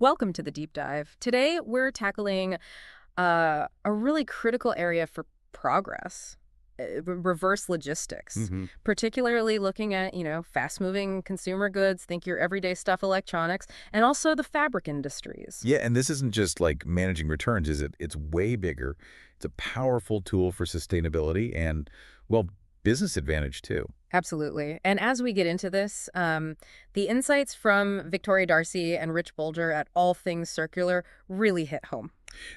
Welcome to the deep dive. Today, we're tackling a really critical area for progress, reverse logistics, hmm particularly looking at, fast-moving consumer goods, think your everyday stuff, electronics, and also the fabric industries. Yeah, and this isn't just like managing returns, is it? It's way bigger. It's a powerful tool for sustainability and, well, business advantage too. Absolutely. And as we get into this, the insights from Victoria Darcy and Rich Bolger at All Things Circular really hit home.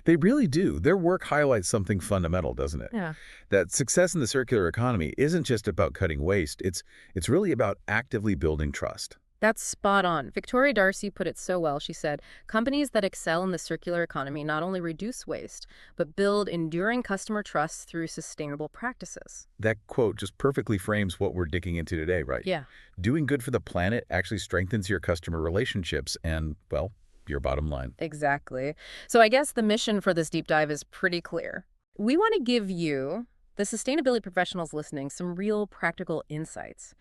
They really do. Their work highlights something fundamental, doesn't it? Yeah. That success in the circular economy isn't just about cutting waste. It's really about actively building trust. That's spot on. Victoria Darcy put it so well. She said, companies that excel in the circular economy not only reduce waste, but build enduring customer trust through sustainable practices. That quote just perfectly frames what we're digging into today, right? Yeah, Doing good for the planet actually strengthens your customer relationships and, well, your bottom line. exactly. So I guess the mission for this deep dive is pretty clear. We want to give you, the sustainability professionals listening, some real practical insights.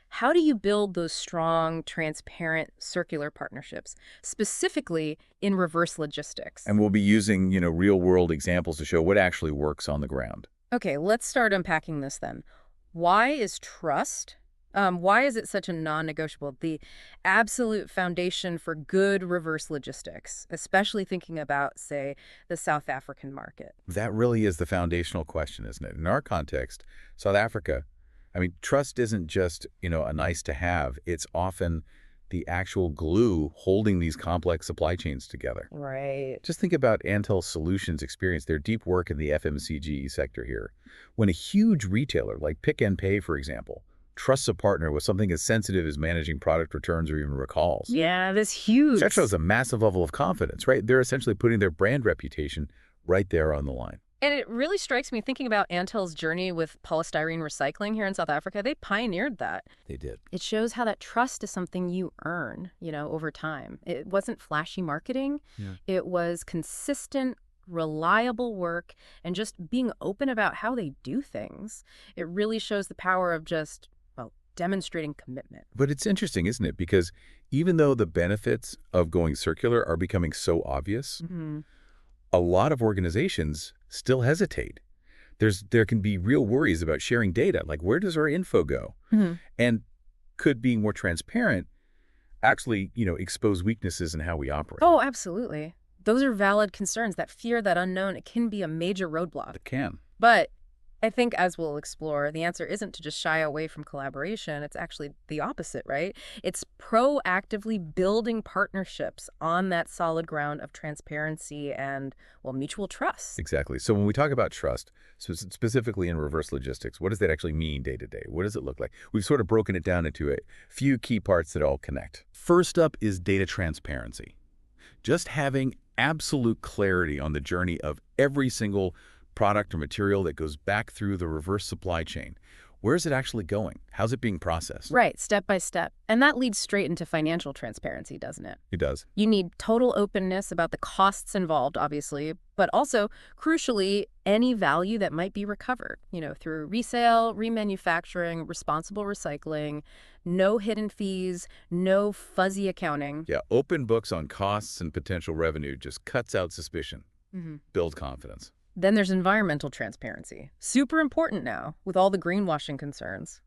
How do you build those strong, transparent, circular partnerships, specifically in reverse logistics? And we'll be using, real-world examples to show what actually works on the ground. Okay, let's start unpacking this then. Why is trust? Why is it such a non-negotiable, the absolute foundation for good reverse logistics, especially thinking about, say, the South African market? That really is the foundational question, isn't it? In our context, South Africa, trust isn't just, a nice to have. It's often the actual glue holding these complex supply chains together. Right. Just think about Antel Solutions' experience, their deep work in the FMCG sector here. When a huge retailer like Pick and Pay, for example, trusts a partner with something as sensitive as managing product returns or even recalls. Yeah, this huge. That shows a massive level of confidence, right? They're essentially putting their brand reputation right there on the line. And it really strikes me thinking about Antel's journey with polystyrene recycling here in South Africa. They pioneered that. They did. It shows how that trust is something you earn, over time. It wasn't flashy marketing. Yeah. It was consistent, reliable work and just being open about how they do things. It really shows the power of just, well, demonstrating commitment. But it's interesting, isn't it? Because even though the benefits of going circular are becoming so obvious, a lot of organizations still hesitate. There can be real worries about sharing data, like where does our info go? And could being more transparent actually, expose weaknesses in how we operate? Oh, absolutely. Those are valid concerns. That fear, that unknown, it can be a major roadblock. It can. But I think, as we'll explore, the answer isn't to just shy away from collaboration. It's actually the opposite, right? It's proactively building partnerships on that solid ground of transparency and, well, mutual trust. Exactly. So when we talk about trust, specifically in reverse logistics, what does that actually mean day to day? What does it look like? We've sort of broken it down into a few key parts that all connect. First up is data transparency. Just having absolute clarity on the journey of every single product or material that goes back through the reverse supply chain. Where is it actually going? How's it being processed? Right, step by step. And that leads straight into financial transparency, doesn't it? It does. You need total openness about the costs involved, obviously, but also, crucially, any value that might be recovered, through resale, remanufacturing, responsible recycling, no hidden fees, no fuzzy accounting. Yeah, open books on costs and potential revenue just cuts out suspicion, builds confidence. Then there's environmental transparency. Super important now, with all the greenwashing concerns.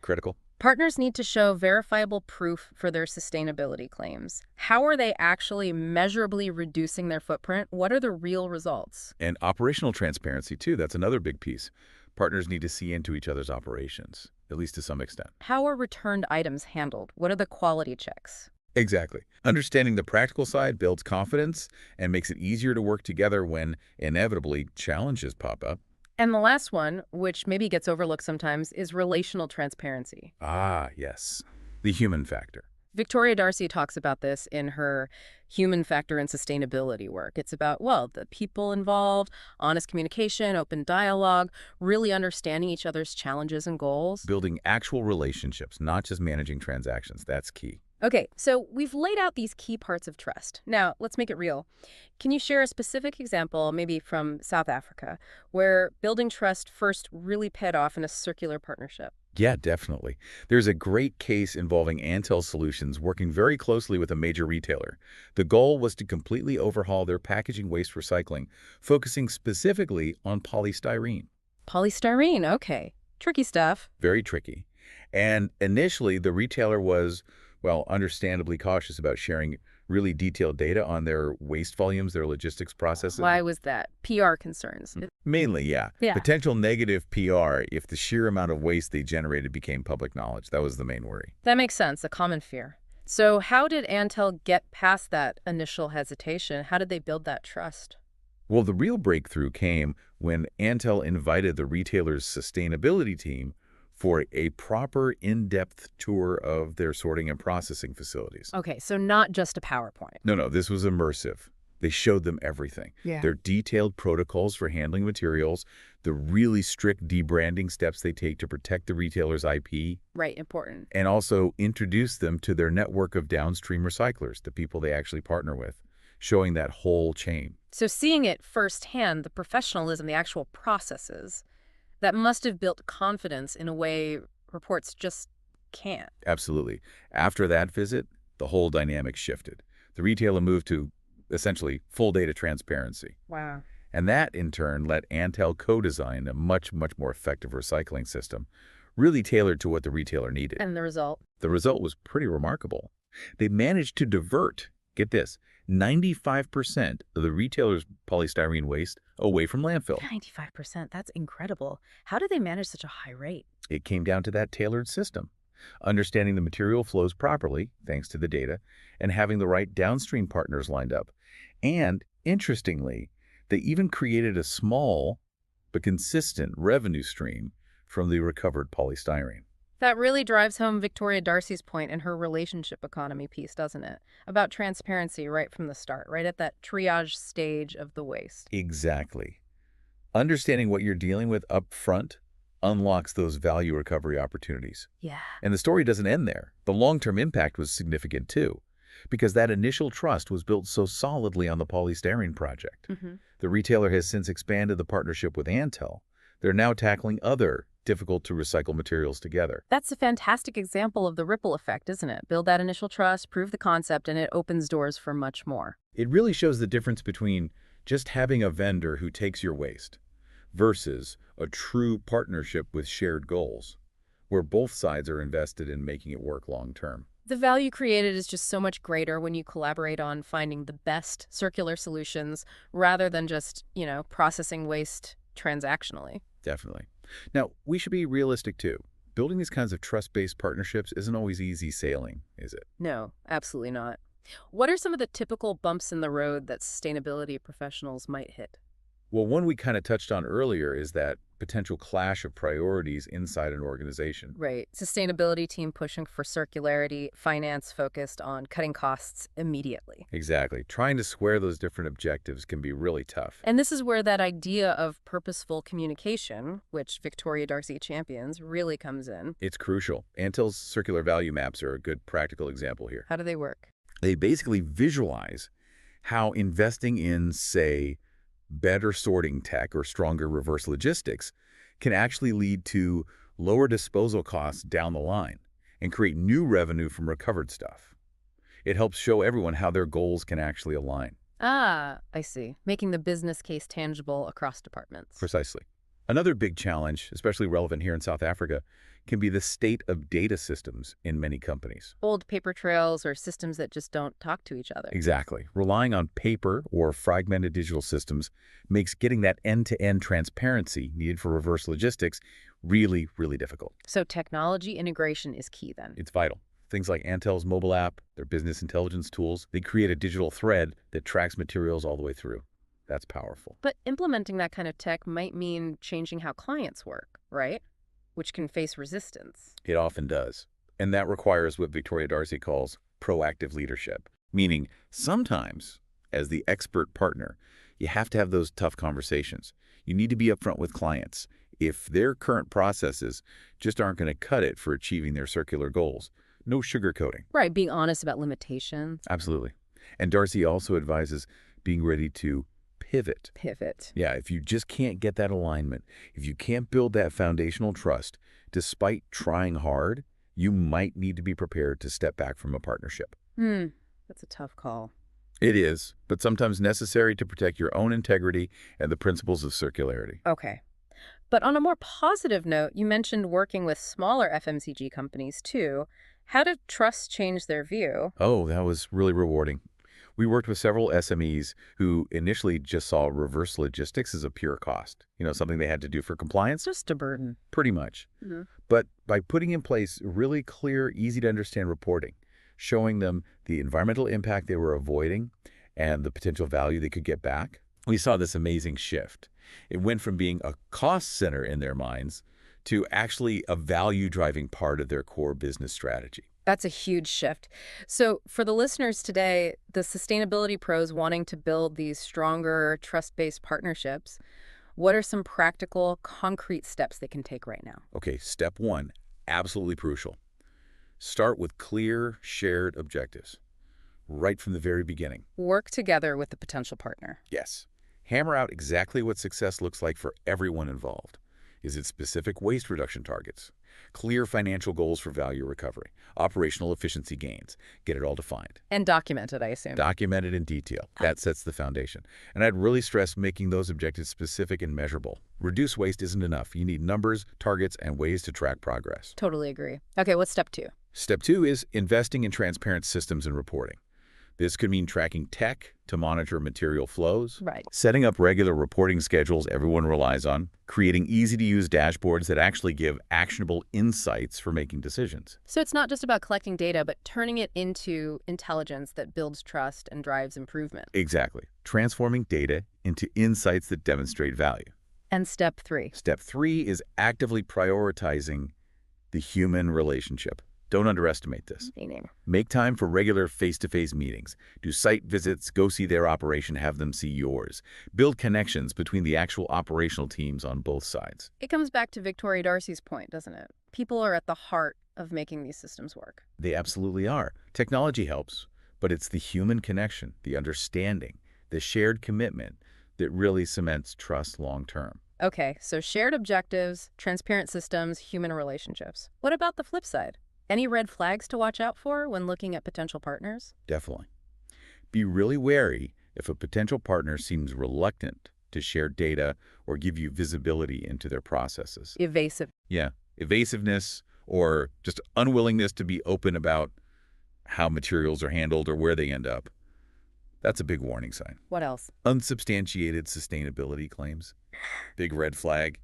Critical. Partners need to show verifiable proof for their sustainability claims. How are they actually measurably reducing their footprint? What are the real results? And operational transparency, too. That's another big piece. Partners need to see into each other's operations, at least to some extent. How are returned items handled? What are the quality checks? Exactly. Understanding the practical side builds confidence and makes it easier to work together when, inevitably, challenges pop up. And the last one, which maybe gets overlooked sometimes, is relational transparency. Ah, yes. The human factor. Victoria Darcy talks about this in her human factor and sustainability work. It's about, well, the people involved, honest communication, open dialogue, really understanding each other's challenges and goals. Building actual relationships, not just managing transactions. That's key. Okay, so we've laid out these key parts of trust. Now, let's make it real. Can you share a specific example, maybe from South Africa, where building trust first really paid off in a circular partnership? Yeah, definitely. There's a great case involving Antel Solutions working very closely with a major retailer. The goal was to completely overhaul their packaging waste recycling, focusing specifically on polystyrene. Polystyrene, okay. Tricky stuff. Very tricky. And initially, the retailer was, well, understandably cautious about sharing really detailed data on their waste volumes, their logistics processes. Why was that? PR concerns. Mainly, yeah. Yeah. Potential negative PR if the sheer amount of waste they generated became public knowledge. That was the main worry. That makes sense, a common fear. So how did Antel get past that initial hesitation? How did they build that trust? Well, the real breakthrough came when Antel invited the retailer's sustainability team for a proper in-depth tour of their sorting and processing facilities. Okay, so not just a PowerPoint. No, this was immersive. They showed them everything. Yeah. Their detailed protocols for handling materials, the really strict debranding steps they take to protect the retailer's IP, Right, important. and also introduced them to their network of downstream recyclers, the people they actually partner with, showing that whole chain. So seeing it firsthand, the professionalism, the actual processes, that must have built confidence in a way reports just can't. Absolutely. After that visit, the whole dynamic shifted. The retailer moved to essentially full data transparency. Wow. And that, in turn, let Antel co-design a much more effective recycling system, really tailored to what the retailer needed. And the result? The result was pretty remarkable. They managed to divert, get this, 95% of the retailer's polystyrene waste away from landfill. 95%, that's incredible. How did they manage such a high rate? It came down to that tailored system. Understanding the material flows properly, thanks to the data, and having the right downstream partners lined up. And, interestingly, they even created a small but consistent revenue stream from the recovered polystyrene. That really drives home Victoria Darcy's point in her relationship economy piece, doesn't it? About transparency right from the start, right at that triage stage of the waste. Exactly. Understanding what you're dealing with up front unlocks those value recovery opportunities. Yeah. And the story doesn't end there. The long-term impact was significant too, because that initial trust was built so solidly on the polystyrene project. The retailer has since expanded the partnership with Antel. They're now tackling other difficult-to-recycle materials together. That's a fantastic example of the ripple effect, isn't it? Build that initial trust, prove the concept, and it opens doors for much more. It really shows the difference between just having a vendor who takes your waste versus a true partnership with shared goals, where both sides are invested in making it work long-term. The value created is just so much greater when you collaborate on finding the best circular solutions rather than just, processing waste transactionally. Definitely. Now, we should be realistic too. Building these kinds of trust-based partnerships isn't always easy sailing, is it? No, absolutely not. What are some of the typical bumps in the road that sustainability professionals might hit? Well, one we kind of touched on earlier is that potential clash of priorities inside an organization. Right. Sustainability team pushing for circularity, finance focused on cutting costs immediately. Exactly. Trying to square those different objectives can be really tough. And this is where that idea of purposeful communication, which Victoria Darcy champions, really comes in. It's crucial. Antel's circular value maps are a good practical example here. How do they work? They basically visualize how investing in, say, better sorting tech or stronger reverse logistics can actually lead to lower disposal costs down the line and create new revenue from recovered stuff. It helps show everyone how their goals can actually align. Ah, I see. Making the business case tangible across departments. Precisely. Another big challenge, especially relevant here in South Africa, can be the state of data systems in many companies. Old paper trails or systems that just don't talk to each other. Exactly. Relying on paper or fragmented digital systems makes getting that end-to-end transparency needed for reverse logistics really difficult. So technology integration is key then. It's vital. Things like Antel's mobile app, their business intelligence tools, they create a digital thread that tracks materials all the way through. That's powerful. But implementing that kind of tech might mean changing how clients work, right? Which can face resistance. It often does. And that requires what Victoria Darcy calls proactive leadership, meaning sometimes, as the expert partner, you have to have those tough conversations. You need to be upfront with clients. If their current processes just aren't going to cut it for achieving their circular goals, no sugarcoating. Right, being honest about limitations. Absolutely. And Darcy also advises being ready to pivot. Pivot. Yeah, if you just can't get that alignment, if you can't build that foundational trust, Despite trying hard, you might need to be prepared to step back from a partnership. That's a tough call. It is, but sometimes necessary to protect your own integrity and the principles of circularity. Okay. But on a more positive note, you mentioned working with smaller FMCG companies too. How did trust change their view? Oh, that was really rewarding. We worked with several SMEs who initially just saw reverse logistics as a pure cost, something they had to do for compliance. Just a burden. Pretty much. But by putting in place really clear, easy-to-understand reporting, showing them the environmental impact they were avoiding and the potential value they could get back, we saw this amazing shift. It went from being a cost center in their minds to actually a value-driving part of their core business strategy. That's a huge shift. So for the listeners today, the sustainability pros wanting to build these stronger, trust-based partnerships, what are some practical, concrete steps they can take right now? Okay, step one, absolutely crucial. Start with clear, shared objectives right from the very beginning. Work together with the potential partner. Yes. Hammer out exactly what success looks like for everyone involved. Is it specific waste reduction targets? Clear financial goals for value recovery? Operational efficiency gains? Get it all defined. And documented, I assume. Documented in detail. That sets the foundation. And I'd really stress making those objectives specific and measurable. Reduce waste isn't enough. You need numbers, targets, and ways to track progress. Totally agree. Okay, what's step two? Step two is investing in transparent systems and reporting. This could mean tracking tech to monitor material flows, Right. setting up regular reporting schedules everyone relies on, creating easy-to-use dashboards that actually give actionable insights for making decisions. So it's not just about collecting data, but turning it into intelligence that builds trust and drives improvement. Exactly. Transforming data into insights that demonstrate value. And step three? Step three is actively prioritizing the human relationship. Don't underestimate this. Make time for regular face-to-face meetings. Do site visits, go see their operation, have them see yours. Build connections between the actual operational teams on both sides. It comes back to Victoria Darcy's point, doesn't it? People are at the heart of making these systems work. They absolutely are. Technology helps, but it's the human connection, the understanding, the shared commitment that really cements trust long-term. Okay, so shared objectives, transparent systems, human relationships. What about the flip side? Any red flags to watch out for when looking at potential partners? Definitely. Be really wary if a potential partner seems reluctant to share data or give you visibility into their processes. Evasive. Yeah, evasiveness or just unwillingness to be open about how materials are handled or where they end up. That's a big warning sign. What else? Unsubstantiated sustainability claims. Big red flag.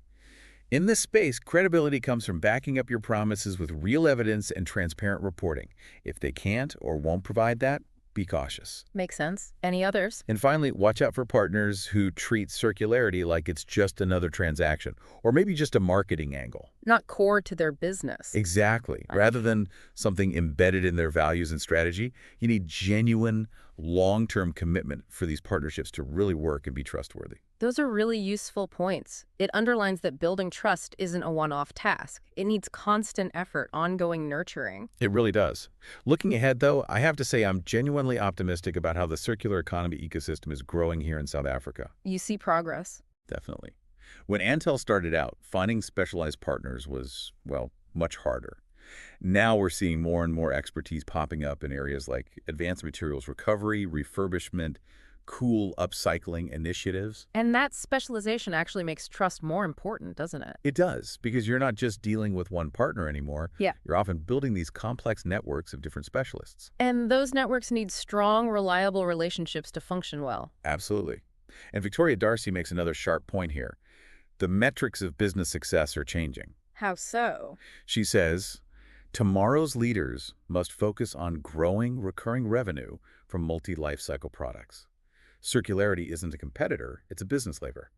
In this space, credibility comes from backing up your promises with real evidence and transparent reporting. If they can't or won't provide that, be cautious. Makes sense. Any others? And finally, watch out for partners who treat circularity like it's just another transaction, or maybe just a marketing angle. Not core to their business. Exactly. Rather than something embedded in their values and strategy, you need genuine, long-term commitment for these partnerships to really work and be trustworthy. Those are really useful points. It underlines that building trust isn't a one-off task. It needs constant effort, ongoing nurturing. It really does. Looking ahead, though, I have to say I'm genuinely optimistic about how the circular economy ecosystem is growing here in South Africa. You see progress. Definitely. When Antel started out, finding specialized partners was, well, much harder. Now we're seeing more and more expertise popping up in areas like advanced materials recovery, refurbishment, cool upcycling initiatives. And that specialization actually makes trust more important, doesn't it? It does, because you're not just dealing with one partner anymore. Yeah. You're often building these complex networks of different specialists. And those networks need strong, reliable relationships to function well. Absolutely. And Victoria Darcy makes another sharp point here. The metrics of business success are changing. How so? She says, tomorrow's leaders must focus on growing recurring revenue from multi-life cycle products. Circularity isn't a competitor, it's a business lever.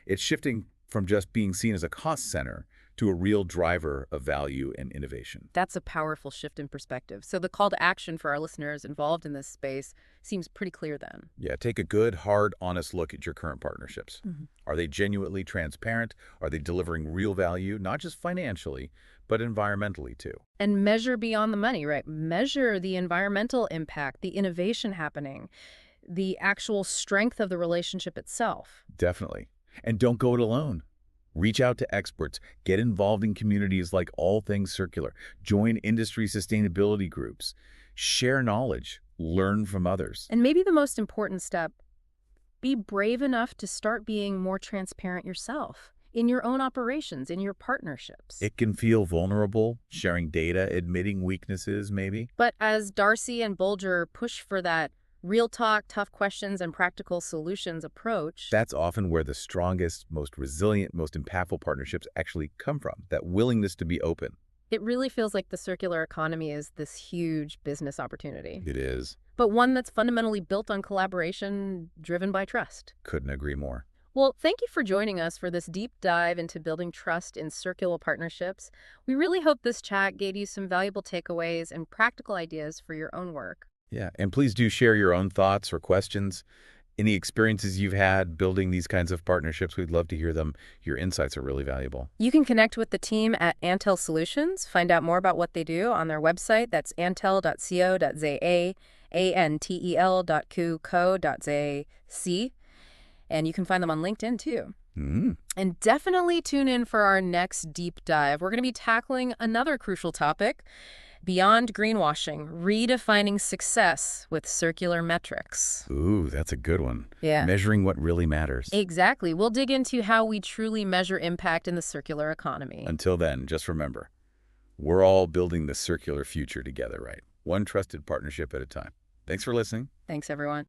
It's shifting from just being seen as a cost center to a real driver of value and innovation. That's a powerful shift in perspective. So the call to action for our listeners involved in this space seems pretty clear then. Yeah, take a good, hard, honest look at your current partnerships. Mm-hmm. Are they genuinely transparent? Are they delivering real value, not just financially, but environmentally too? And measure beyond the money, right? Measure the environmental impact, the innovation happening, the actual strength of the relationship itself. Definitely. And don't go it alone. Reach out to experts, get involved in communities like All Things Circular, join industry sustainability groups, share knowledge, learn from others. And maybe the most important step, be brave enough to start being more transparent yourself in your own operations, in your partnerships. It can feel vulnerable, sharing data, admitting weaknesses, maybe. But as Darcy and Bolger push for that real talk, tough questions, and practical solutions approach, That's often where the strongest, most resilient, most impactful partnerships actually come from, that willingness to be open. it really feels like the circular economy is this huge business opportunity, It is. but one that's fundamentally built on collaboration driven by trust. Couldn't agree more. Well, thank you for joining us for this deep dive into building trust in circular partnerships. We really hope this chat gave you some valuable takeaways and practical ideas for your own work. Yeah, and please do share your own thoughts or questions. Any experiences you've had building these kinds of partnerships, we'd love to hear them. Your insights are really valuable. You can connect with the team at Antel Solutions, find out more about what they do on their website. That's antel.co.za, antel.co.za. And you can find them on LinkedIn, too. Mm. And definitely tune in for our next deep dive. We're going to be tackling another crucial topic, beyond greenwashing, redefining success with circular metrics. Ooh, that's a good one. Yeah. Measuring what really matters. Exactly. We'll dig into how we truly measure impact in the circular economy. Until then, just remember, we're all building the circular future together, right? One trusted partnership at a time. Thanks for listening. Thanks, everyone.